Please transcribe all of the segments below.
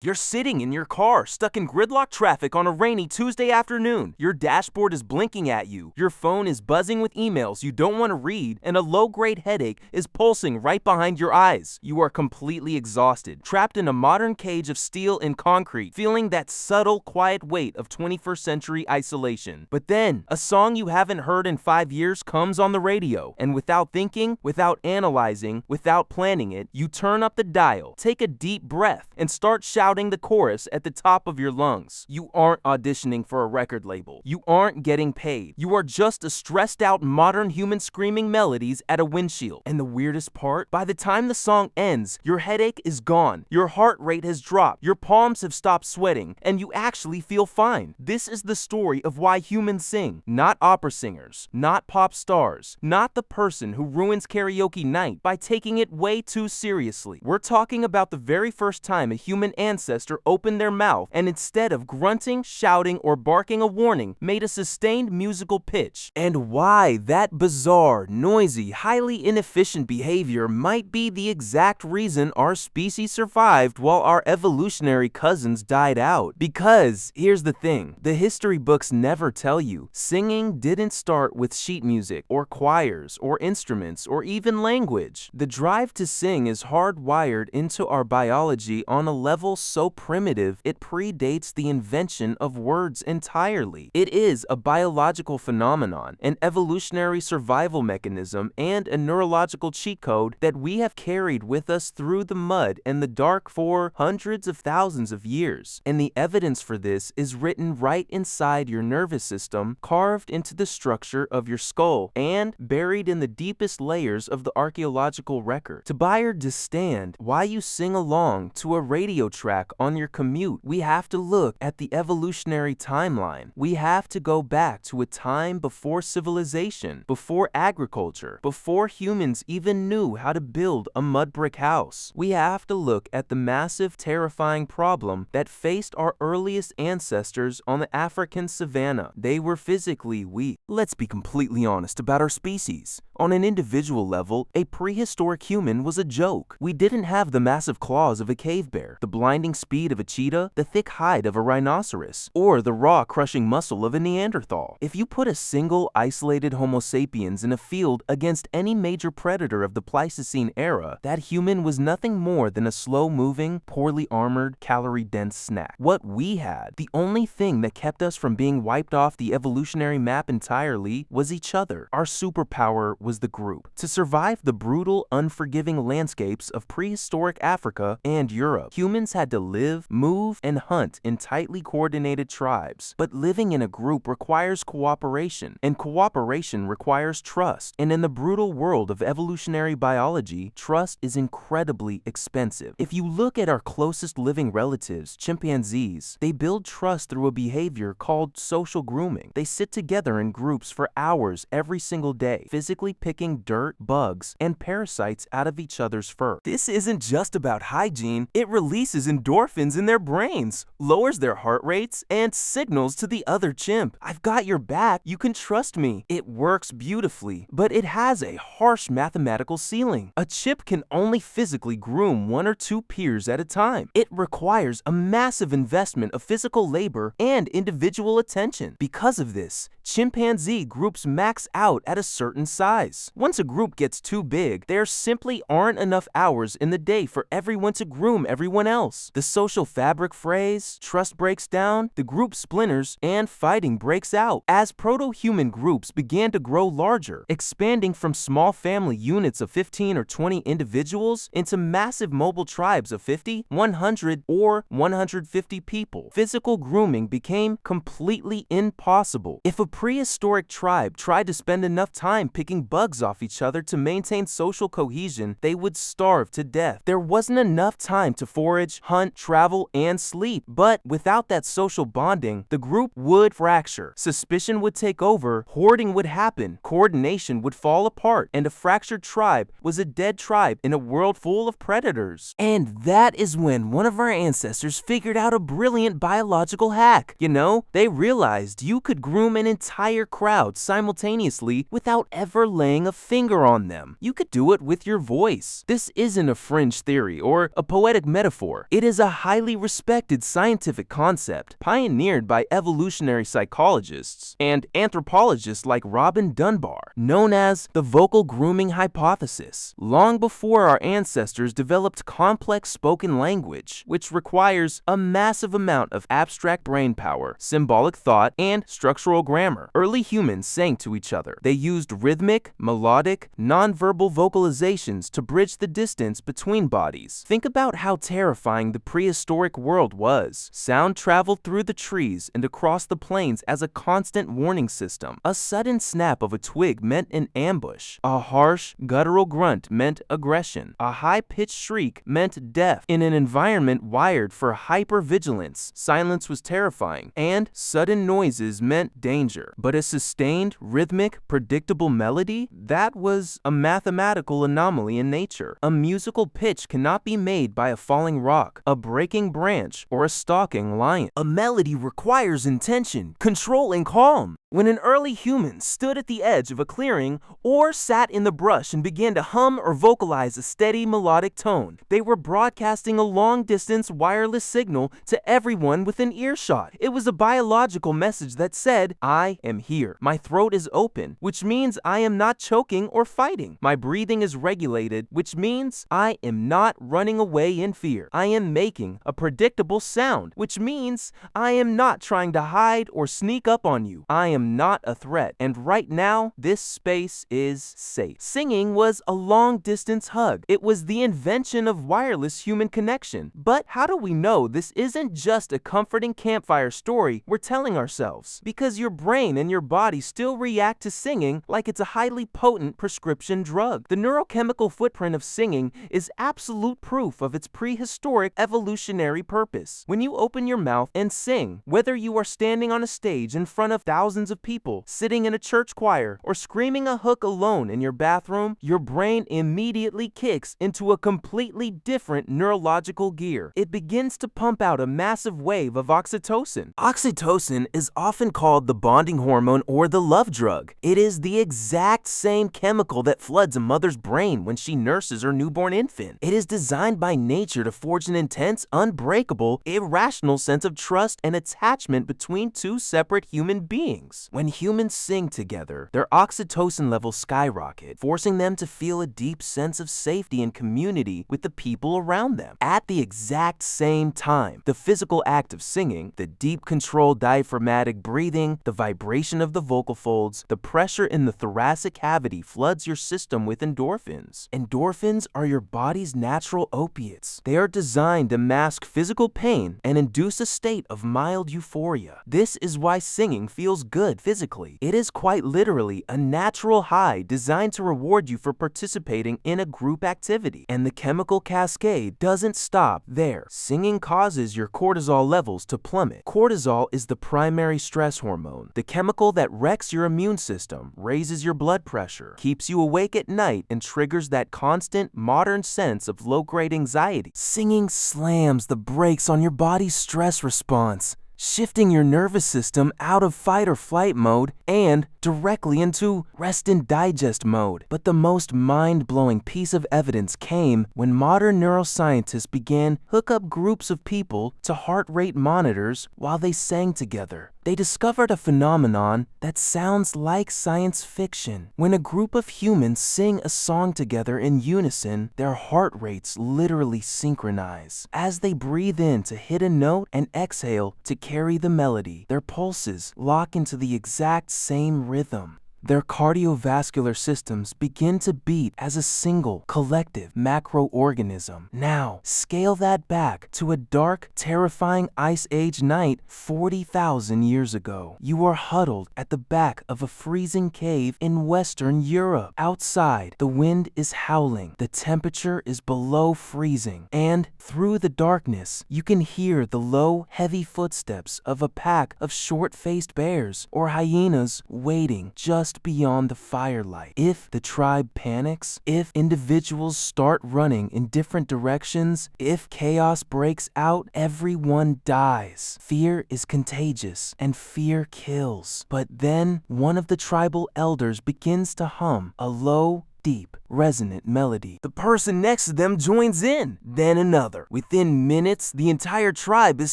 You're sitting in your car, stuck in gridlock traffic on a rainy Tuesday afternoon. Your dashboard is blinking at you. Your phone is buzzing with emails you don't want to read, and a low-grade headache is pulsing right behind your eyes. You are completely exhausted, trapped in a modern cage of steel and concrete, feeling that subtle, quiet weight of 21st century isolation. But then, a song you haven't heard in 5 years comes on the radio, and without thinking, without analyzing, without planning it, you turn up the dial, take a deep breath, and start shouting the chorus at the top of your lungs. You aren't auditioning for a record label. You aren't getting paid. You are just a stressed out modern human screaming melodies at a windshield. And the weirdest part, by the time the song ends, your headache is gone, your heart rate has dropped, your palms have stopped sweating, and you actually feel fine. This is the story of why humans sing. Not opera singers, not pop stars, not the person who ruins karaoke night by taking it way too seriously. We're talking about the very first time a human ancestor opened their mouth and instead of grunting, shouting, or barking a warning, made a sustained musical pitch. And why that bizarre, noisy, highly inefficient behavior might be the exact reason our species survived while our evolutionary cousins died out. Because, here's the thing, the history books never tell you. Singing didn't start with sheet music, or choirs, or instruments, or even language. The drive to sing is hardwired into our biology on a level so primitive it predates the invention of words entirely. It is a biological phenomenon, an evolutionary survival mechanism, and a neurological cheat code that we have carried with us through the mud and the dark for hundreds of thousands of years. And the evidence for this is written right inside your nervous system, carved into the structure of your skull, and buried in the deepest layers of the archaeological record. To buy or to stand, why you sing along to a radio track on your commute, we have to look at the evolutionary timeline. We have to go back to a time before civilization, before agriculture, before humans even knew how to build a mud brick house. We have to look at the massive, terrifying problem that faced our earliest ancestors on the African savanna. They were physically weak. Let's be completely honest about our species. On an individual level, a prehistoric human was a joke. We didn't have the massive claws of a cave bear, the blinding speed of a cheetah, the thick hide of a rhinoceros, or the raw, crushing muscle of a Neanderthal. If you put a single, isolated Homo sapiens in a field against any major predator of the Pleistocene era, that human was nothing more than a slow-moving, poorly armored, calorie-dense snack. What we had, the only thing that kept us from being wiped off the evolutionary map entirely, was each other. Our superpower was the group. To survive the brutal, unforgiving landscapes of prehistoric Africa and Europe, humans had to live, move, and hunt in tightly coordinated tribes. But living in a group requires cooperation, and cooperation requires trust. And in the brutal world of evolutionary biology, trust is incredibly expensive. If you look at our closest living relatives, chimpanzees, they build trust through a behavior called social grooming. They sit together in groups for hours every single day, physically picking dirt, bugs, and parasites out of each other's fur. This isn't just about hygiene, it releases endorphins in their brains, lowers their heart rates, and signals to the other chimp, "I've got your back, you can trust me." It works beautifully, but it has a harsh mathematical ceiling. A chimp can only physically groom 1 or 2 peers at a time. It requires a massive investment of physical labor and individual attention. Because of this, chimpanzee groups max out at a certain size. Once a group gets too big, there simply aren't enough hours in the day for everyone to groom everyone else. The social fabric frays, trust breaks down, the group splinters, and fighting breaks out. As proto-human groups began to grow larger, expanding from small family units of 15 or 20 individuals into massive mobile tribes of 50, 100, or 150 people, physical grooming became completely impossible. If a prehistoric tribe tried to spend enough time picking bugs off each other to maintain social cohesion, they would starve to death. There wasn't enough time to forage, hunt, travel, and sleep. But without that social bonding, the group would fracture. Suspicion would take over, hoarding would happen, coordination would fall apart, and a fractured tribe was a dead tribe in a world full of predators. And that is when one of our ancestors figured out a brilliant biological hack. You know, they realized you could groom an entire crowd simultaneously without ever laying a finger on them. You could do it with your voice. This isn't a fringe theory or a poetic metaphor. It is a highly respected scientific concept pioneered by evolutionary psychologists and anthropologists like Robin Dunbar, known as the vocal grooming hypothesis. Long before our ancestors developed complex spoken language, which requires a massive amount of abstract brain power, symbolic thought, and structural grammar, early humans sang to each other. They used rhythmic, melodic, nonverbal vocalizations to bridge the distance between bodies. Think about how terrifying the prehistoric world was. Sound traveled through the trees and across the plains as a constant warning system. A sudden snap of a twig meant an ambush. A harsh, guttural grunt meant aggression. A high-pitched shriek meant death. In an environment wired for hypervigilance, silence was terrifying, and sudden noises meant danger. But a sustained, rhythmic, predictable melody? That was a mathematical anomaly in nature. A musical pitch cannot be made by a falling rock, a breaking branch, or a stalking lion. A melody requires intention, control, and calm. When an early human stood at the edge of a clearing or sat in the brush and began to hum or vocalize a steady melodic tone, they were broadcasting a long-distance wireless signal to everyone within earshot. It was a biological message that said, "I am here. My throat is open," which means I am not choking or fighting. My breathing is regulated, which means I am not running away in fear. I am making a predictable sound, which means I am not trying to hide or sneak up on you. I am not a threat, and right now, this space is safe. Singing was a long-distance hug. It was the invention of wireless human connection. But how do we know this isn't just a comforting campfire story we're telling ourselves? Because your brain and your body still react to singing like it's a highly potent prescription drug. The neurochemical footprint of singing is absolute proof of its prehistoric evolutionary purpose. When you open your mouth and sing, whether you are standing on a stage in front of thousands of people, sitting in a church choir, or screaming a hook alone in your bathroom, your brain immediately kicks into a completely different neurological gear. It begins to pump out a massive wave of oxytocin. Oxytocin is often called the bonding hormone or the love drug. It is the exact same chemical that floods a mother's brain when she nurses her newborn infant. It is designed by nature to forge an intense, unbreakable, irrational sense of trust and attachment between two separate human beings. When humans sing together, their oxytocin levels skyrocket, forcing them to feel a deep sense of safety and community with the people around them. At the exact same time, the physical act of singing, the deep controlled diaphragmatic breathing, the vibration of the vocal folds, the pressure in the thoracic cavity floods your system with endorphins. Endorphins are your body's natural opiates. They are designed to mask physical pain and induce a state of mild euphoria. This is why singing feels good physically. It is quite literally a natural high designed to reward you for participating in a group activity. And the chemical cascade doesn't stop there. Singing causes your cortisol levels to plummet. Cortisol is the primary stress hormone, the chemical that wrecks your immune system, raises your blood pressure, keeps you awake at night, and triggers that constant, modern sense of low-grade anxiety. Singing slams the brakes on your body's stress response, shifting your nervous system out of fight or flight mode and directly into rest and digest mode. But the most mind-blowing piece of evidence came when modern neuroscientists began hook up groups of people to heart rate monitors while they sang together. They discovered a phenomenon that sounds like science fiction. When a group of humans sing a song together in unison, their heart rates literally synchronize. As they breathe in to hit a note and exhale to carry the melody, their pulses lock into the exact same rhythm. Their cardiovascular systems begin to beat as a single, collective macroorganism. Now, scale that back to a dark, terrifying Ice Age night 40,000 years ago. You are huddled at the back of a freezing cave in Western Europe. Outside, the wind is howling, the temperature is below freezing, and through the darkness, you can hear the low, heavy footsteps of a pack of short-faced bears or hyenas waiting just just beyond the firelight. If the tribe panics, if individuals start running in different directions, if chaos breaks out, everyone dies. Fear is contagious, and fear kills. But then, one of the tribal elders begins to hum a low, deep, resonant melody. The person next to them joins in, then another. Within minutes, the entire tribe is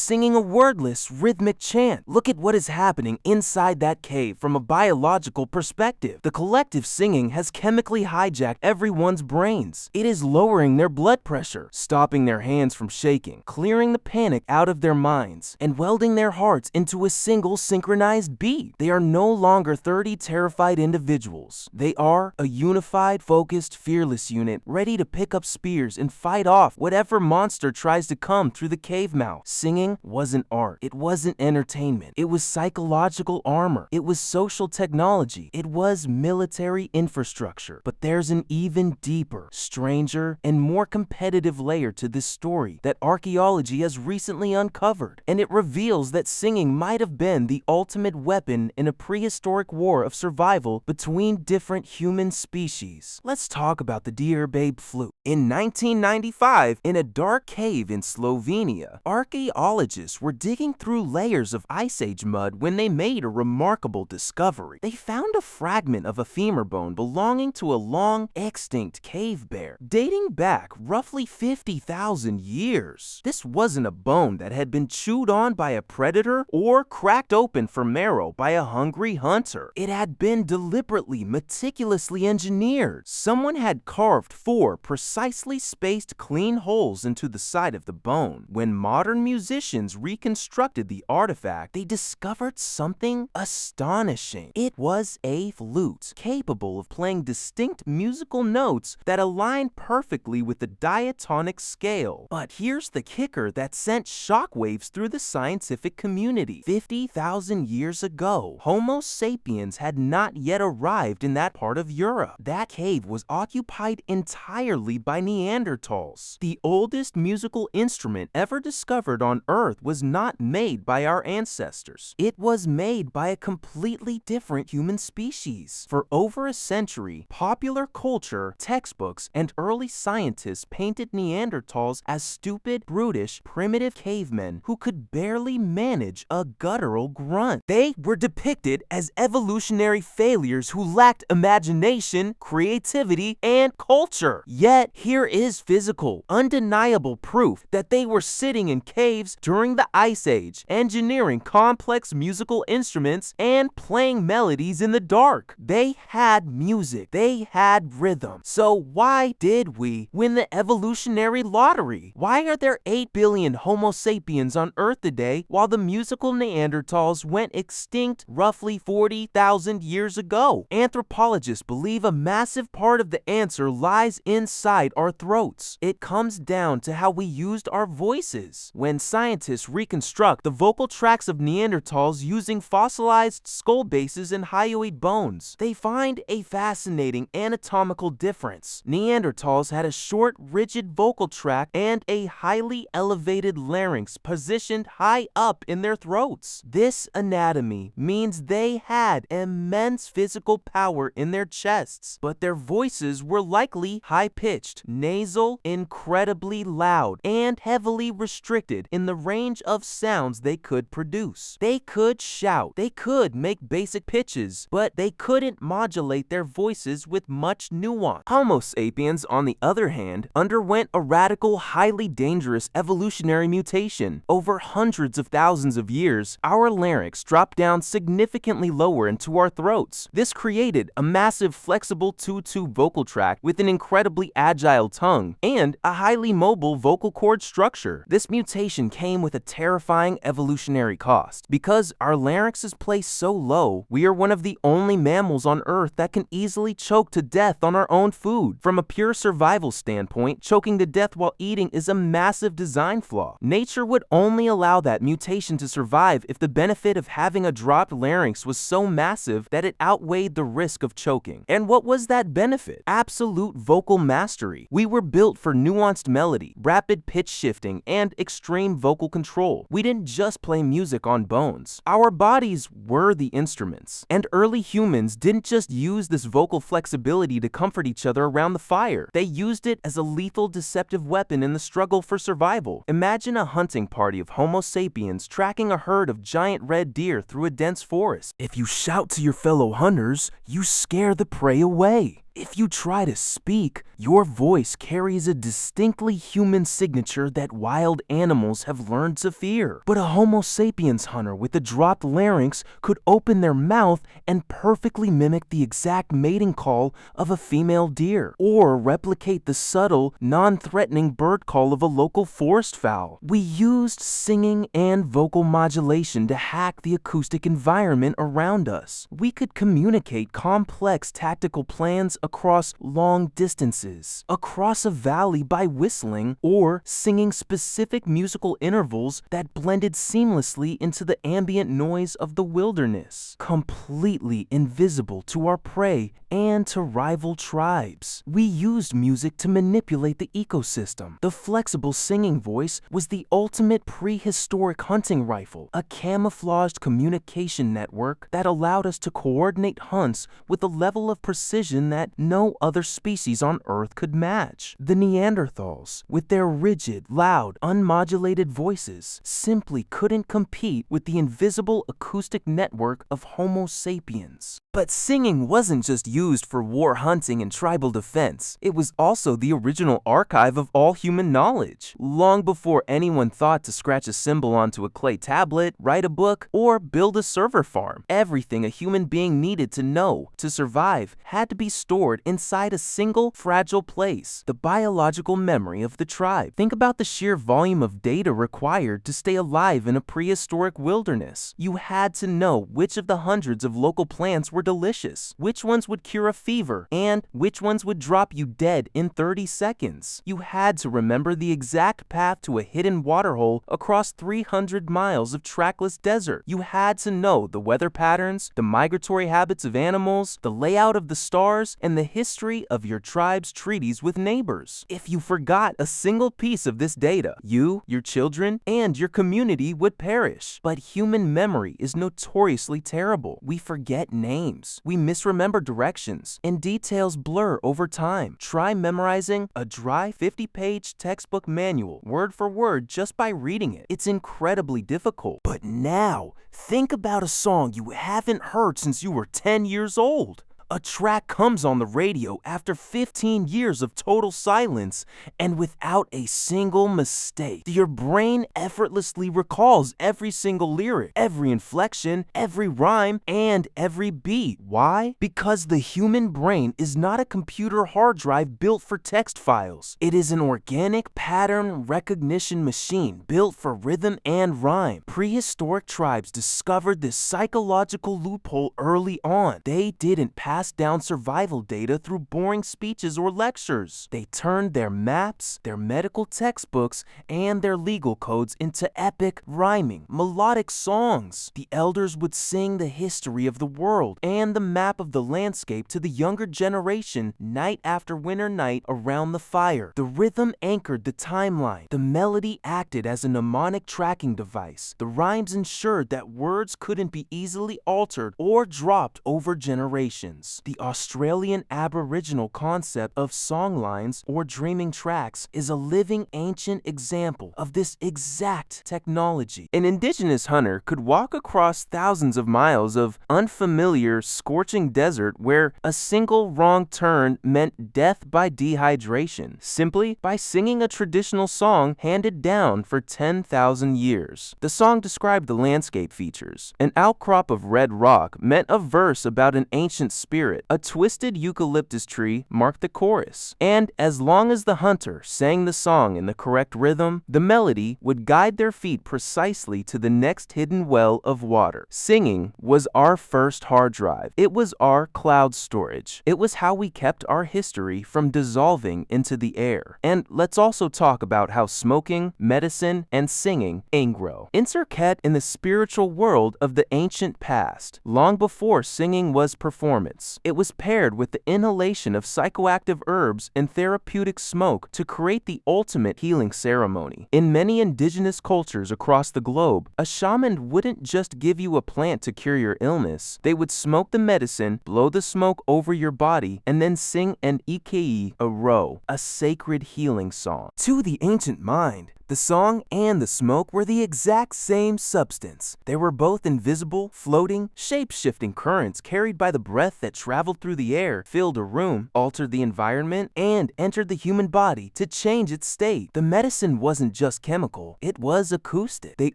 singing a wordless, rhythmic chant. Look at what is happening inside that cave from a biological perspective. The collective singing has chemically hijacked everyone's brains. It is lowering their blood pressure, stopping their hands from shaking, clearing the panic out of their minds, and welding their hearts into a single synchronized beat. They are no longer 30 terrified individuals. They are a unified, focused, fearless unit ready to pick up spears and fight off whatever monster tries to come through the cave mouth. Singing wasn't art. It wasn't entertainment. It was psychological armor. It was social technology. It was military infrastructure. But there's an even deeper, stranger, and more competitive layer to this story that archaeology has recently uncovered, and it reveals that singing might have been the ultimate weapon in a prehistoric war of survival between different human species. Let's talk about the Diyarbakir flute. In 1995, in a dark cave in Slovenia, archaeologists were digging through layers of Ice Age mud when they made a remarkable discovery. They found a fragment of a femur bone belonging to a long extinct cave bear, dating back roughly 50,000 years. This wasn't a bone that had been chewed on by a predator or cracked open for marrow by a hungry hunter. It had been deliberately, meticulously engineered. Someone had carved 4 precisely spaced clean holes into the side of the bone. When modern musicians reconstructed the artifact, they discovered something astonishing. It was a flute, capable of playing distinct musical notes that aligned perfectly with the diatonic scale. But here's the kicker that sent shockwaves through the scientific community. 50,000 years ago, Homo sapiens had not yet arrived in that part of Europe. That cave was occupied entirely by Neanderthals. The oldest musical instrument ever discovered on Earth was not made by our ancestors. It was made by a completely different human species. For over a century, popular culture, textbooks, and early scientists painted Neanderthals as stupid, brutish, primitive cavemen who could barely manage a guttural grunt. They were depicted as evolutionary failures who lacked imagination, creativity, and culture. Yet, here is physical, undeniable proof that they were sitting in caves during the Ice Age, engineering complex musical instruments and playing melodies in the dark. They had music. They had rhythm. So why did we win the evolutionary lottery? Why are there 8 billion Homo sapiens on Earth today while the musical Neanderthals went extinct roughly 40,000 years ago? Anthropologists believe a massive part of the answer lies inside our throats. It comes down to how we used our voices. When scientists reconstruct the vocal tracts of Neanderthals using fossilized skull bases and hyoid bones, they find a fascinating anatomical difference. Neanderthals had a short, rigid vocal tract and a highly elevated larynx positioned high up in their throats. This anatomy means they had immense physical power in their chests, but their voices were likely high-pitched, nasal, incredibly loud, and heavily restricted in the range of sounds they could produce. They could shout, they could make basic pitches, but they couldn't modulate their voices with much nuance. Homo sapiens, on the other hand, underwent a radical, highly dangerous evolutionary mutation. Over hundreds of thousands of years, our larynx dropped down significantly lower into our throats. This created a massive flexible two-tube vocal tract with an incredibly agile tongue and a highly mobile vocal cord structure. This mutation came with a terrifying evolutionary cost. Because our larynx is placed so low, we are one of the only mammals on Earth that can easily choke to death on our own food. From a pure survival standpoint, choking to death while eating is a massive design flaw. Nature would only allow that mutation to survive if the benefit of having a dropped larynx was so massive that it outweighed the risk of choking. And what was that benefit? it. Absolute vocal mastery. We were built for nuanced melody, rapid pitch shifting, and extreme vocal control. We didn't just play music on bones. Our bodies were the instruments. And early humans didn't just use this vocal flexibility to comfort each other around the fire. They used it as a lethal, deceptive weapon in the struggle for survival. Imagine a hunting party of Homo sapiens tracking a herd of giant red deer through a dense forest. If you shout to your fellow hunters, you scare the prey away. If you try to speak, your voice carries a distinctly human signature that wild animals have learned to fear. But a Homo sapiens hunter with a dropped larynx could open their mouth and perfectly mimic the exact mating call of a female deer, or replicate the subtle, non-threatening bird call of a local forest fowl. We used singing and vocal modulation to hack the acoustic environment around us. We could communicate complex tactical plans across long distances, across a valley by whistling, or singing specific musical intervals that blended seamlessly into the ambient noise of the wilderness, completely invisible to our prey and to rival tribes. We used music to manipulate the ecosystem. The flexible singing voice was the ultimate prehistoric hunting rifle, a camouflaged communication network that allowed us to coordinate hunts with a level of precision that no other species on Earth could match. The Neanderthals, with their rigid, loud, unmodulated voices, simply couldn't compete with the invisible acoustic network of Homo sapiens. But singing wasn't just used for war hunting and tribal defense. It was also the original archive of all human knowledge. Long before anyone thought to scratch a symbol onto a clay tablet, write a book, or build a server farm, everything a human being needed to know to survive had to be stored inside a single fragile place, the biological memory of the tribe. Think about the sheer volume of data required to stay alive in a prehistoric wilderness. You had to know which of the hundreds of local plants were delicious, which ones would cure a fever, and which ones would drop you dead in 30 seconds. You had to remember the exact path to a hidden waterhole across 300 miles of trackless desert. You had to know the weather patterns, the migratory habits of animals, the layout of the stars, and the history of your tribe's treaties with neighbors. If you forgot a single piece of this data, you, your children, and your community would perish. But human memory is notoriously terrible. We forget names, we misremember directions, and details blur over time. Try memorizing a dry 50-page textbook manual word for word just by reading it. It's incredibly difficult. But now, think about a song you haven't heard since you were 10 years old. A track comes on the radio after 15 years of total silence, and without a single mistake. Your brain effortlessly recalls every single lyric, every inflection, every rhyme, and every beat. Why? Because the human brain is not a computer hard drive built for text files. It is an organic pattern recognition machine built for rhythm and rhyme. Prehistoric tribes discovered this psychological loophole early on. They didn't pass down survival data through boring speeches or lectures. They turned their maps, their medical textbooks, and their legal codes into epic, rhyming, melodic songs. The elders would sing the history of the world and the map of the landscape to the younger generation night after winter night around the fire. The rhythm anchored the timeline. The melody acted as a mnemonic tracking device. The rhymes ensured that words couldn't be easily altered or dropped over generations. The Australian Aboriginal concept of songlines or dreaming tracks is a living ancient example of this exact technology. An indigenous hunter could walk across thousands of miles of unfamiliar, scorching desert where a single wrong turn meant death by dehydration, simply by singing a traditional song handed down for 10,000 years. The song described the landscape features. An outcrop of red rock meant a verse about an ancient spirit. A twisted eucalyptus tree marked the chorus. And as long as the hunter sang the song in the correct rhythm, the melody would guide their feet precisely to the next hidden well of water. Singing was our first hard drive. It was our cloud storage. It was how we kept our history from dissolving into the air. And let's also talk about how smoking, medicine, and singing grow intricate in the spiritual world of the ancient past. Long before singing was performance, months. It was paired with the inhalation of psychoactive herbs and therapeutic smoke to create the ultimate healing ceremony. In many indigenous cultures across the globe, a shaman wouldn't just give you a plant to cure your illness. They would smoke the medicine, blow the smoke over your body, and then sing an ikei, a ro, a sacred healing song. To the ancient mind, the song and the smoke were the exact same substance. They were both invisible, floating, shape-shifting currents carried by the breath that traveled through the air, filled a room, altered the environment, and entered the human body to change its state. The medicine wasn't just chemical, it was acoustic. They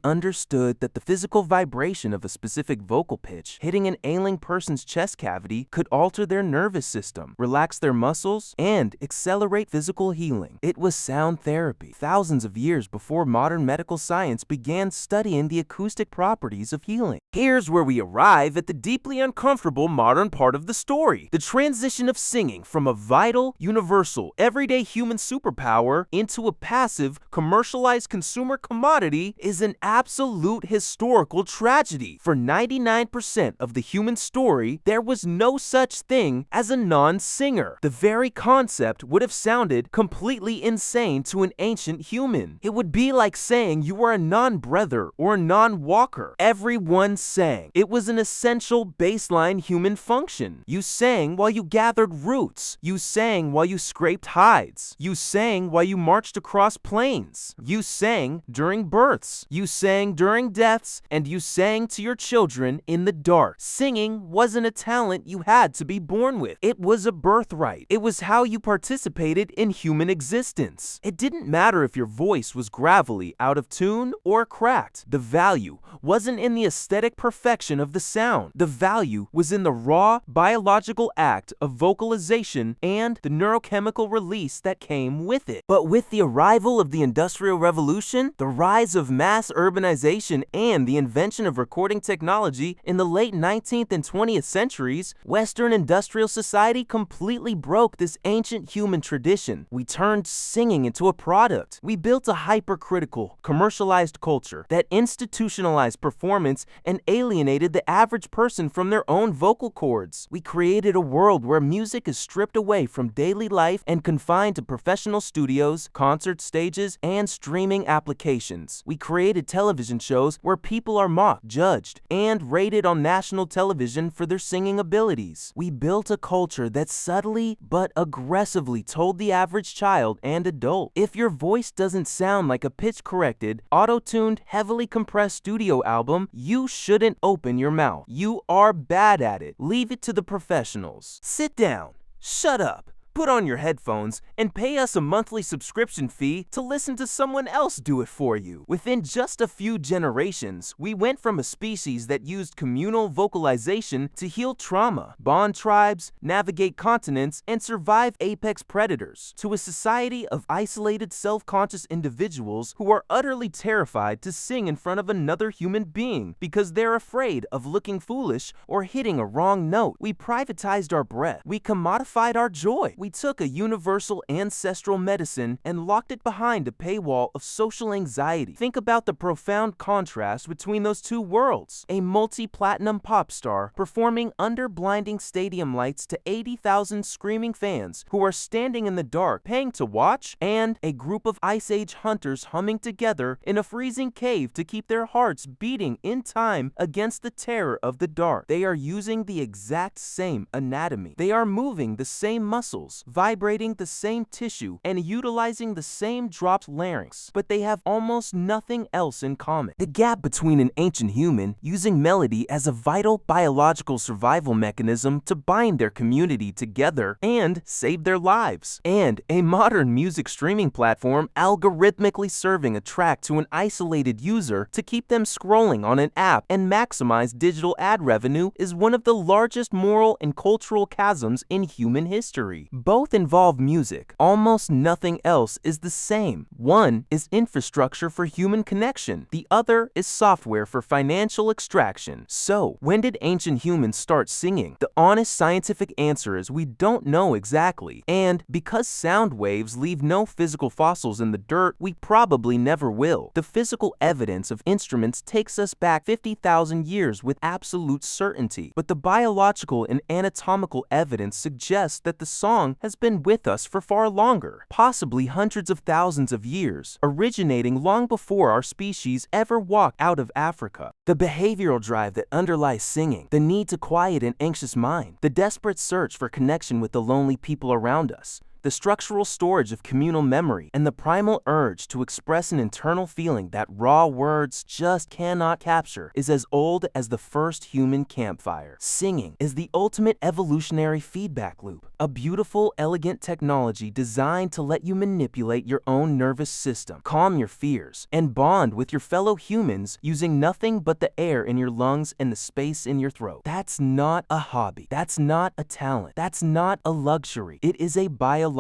understood that the physical vibration of a specific vocal pitch hitting an ailing person's chest cavity could alter their nervous system, relax their muscles, and accelerate physical healing. It was sound therapy. Thousands of years before modern medical science began studying the acoustic properties of healing. Here's where we arrive at the deeply uncomfortable modern part of the story. The transition of singing from a vital, universal, everyday human superpower into a passive, commercialized consumer commodity is an absolute historical tragedy. For 99% of the human story, there was no such thing as a non-singer. The very concept would have sounded completely insane to an ancient human. It would be like saying you were a non-breather or a non-walker. Everyone sang. It was an essential baseline human function. You sang while you gathered roots. You sang while you scraped hides. You sang while you marched across plains. You sang during births. You sang during deaths, and you sang to your children in the dark. Singing wasn't a talent you had to be born with. It was a birthright. It was how you participated in human existence. It didn't matter if your voice was gravelly, out of tune, or cracked. The value wasn't in the aesthetic perfection of the sound. The value was in the raw, biological act of vocalization and the neurochemical release that came with it. But with the arrival of the Industrial Revolution, the rise of mass urbanization, and the invention of recording technology in the late 19th and 20th centuries, Western industrial society completely broke this ancient human tradition. We turned singing into a product. We built a hypercritical, commercialized culture that institutionalized performance and alienated the average person from their own vocal cords. We created a world where music is stripped away from daily life and confined to professional studios, concert stages, and streaming applications. We created television shows where people are mocked, judged, and rated on national television for their singing abilities. We built a culture that subtly but aggressively told the average child and adult, if your voice doesn't sound like a pitch-corrected, auto-tuned, heavily compressed studio album, you shouldn't open your mouth. You are bad at it. Leave it to the professionals. Sit down. Shut up. Put on your headphones and pay us a monthly subscription fee to listen to someone else do it for you. Within just a few generations, we went from a species that used communal vocalization to heal trauma, bond tribes, navigate continents, and survive apex predators, to a society of isolated, self-conscious individuals who are utterly terrified to sing in front of another human being because they're afraid of looking foolish or hitting a wrong note. We privatized our breath. We commodified our joy. We took a universal ancestral medicine and locked it behind a paywall of social anxiety. Think about the profound contrast between those two worlds. A multi-platinum pop star performing under blinding stadium lights to 80,000 screaming fans who are standing in the dark paying to watch, and a group of Ice Age hunters humming together in a freezing cave to keep their hearts beating in time against the terror of the dark. They are using the exact same anatomy. They are moving the same muscles, vibrating the same tissue, and utilizing the same dropped larynx, but they have almost nothing else in common. The gap between an ancient human using melody as a vital biological survival mechanism to bind their community together and save their lives, and a modern music streaming platform algorithmically serving a track to an isolated user to keep them scrolling on an app and maximize digital ad revenue is one of the largest moral and cultural chasms in human history. Both involve music. Almost nothing else is the same. One is infrastructure for human connection. The other is software for financial extraction. So, when did ancient humans start singing? The honest scientific answer is we don't know exactly. And because sound waves leave no physical fossils in the dirt, we probably never will. The physical evidence of instruments takes us back 50,000 years with absolute certainty. But the biological and anatomical evidence suggests that the song has been with us for far longer, possibly hundreds of thousands of years, originating long before our species ever walked out of Africa. The behavioral drive that underlies singing, the need to quiet an anxious mind, the desperate search for connection with the lonely people around us, the structural storage of communal memory, and the primal urge to express an internal feeling that raw words just cannot capture is as old as the first human campfire. Singing is the ultimate evolutionary feedback loop, a beautiful, elegant technology designed to let you manipulate your own nervous system, calm your fears, and bond with your fellow humans using nothing but the air in your lungs and the space in your throat. That's not a hobby. That's not a talent. That's not a luxury. It is a biological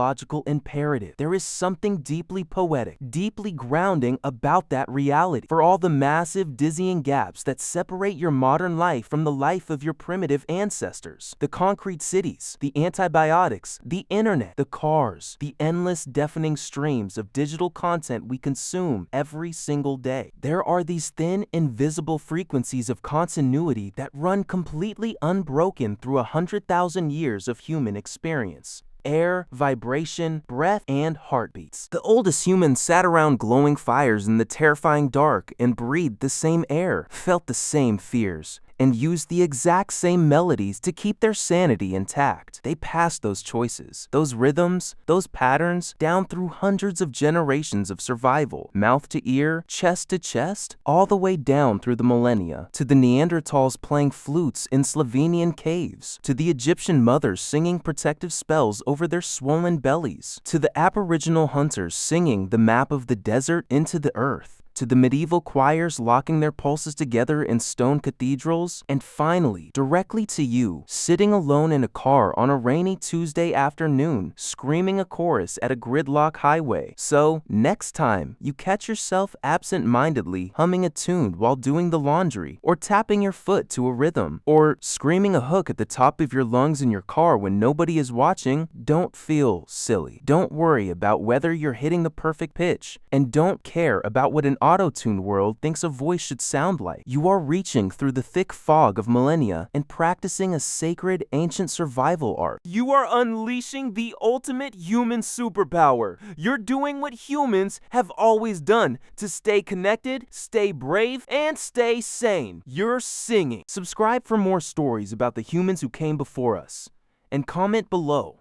imperative. There is something deeply poetic, deeply grounding about that reality. For all the massive, dizzying gaps that separate your modern life from the life of your primitive ancestors, the concrete cities, the antibiotics, the internet, the cars, the endless, deafening streams of digital content we consume every single day, there are these thin, invisible frequencies of continuity that run completely unbroken through 100,000 years of human experience. Air, vibration, breath, and heartbeats. The oldest humans sat around glowing fires in the terrifying dark and breathed the same air, felt the same fears, and used the exact same melodies to keep their sanity intact. They passed those choices, those rhythms, those patterns down through hundreds of generations of survival, mouth to ear, chest to chest, all the way down through the millennia, to the Neanderthals playing flutes in Slovenian caves, to the Egyptian mothers singing protective spells over their swollen bellies, to the Aboriginal hunters singing the map of the desert into the earth, to the medieval choirs locking their pulses together in stone cathedrals, and finally, directly to you, sitting alone in a car on a rainy Tuesday afternoon, screaming a chorus at a gridlock highway. So, next time you catch yourself absent-mindedly humming a tune while doing the laundry, or tapping your foot to a rhythm, or screaming a hook at the top of your lungs in your car when nobody is watching, don't feel silly. Don't worry about whether you're hitting the perfect pitch, and don't care about what an auto-tune world thinks a voice should sound like. You are reaching through the thick fog of millennia and practicing a sacred ancient survival art. You are unleashing the ultimate human superpower. You're doing what humans have always done to stay connected, stay brave, and stay sane. You're singing. Subscribe for more stories about the humans who came before us. And comment below.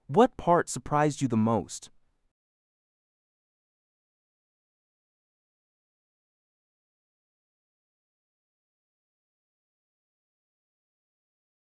What part surprised you the most?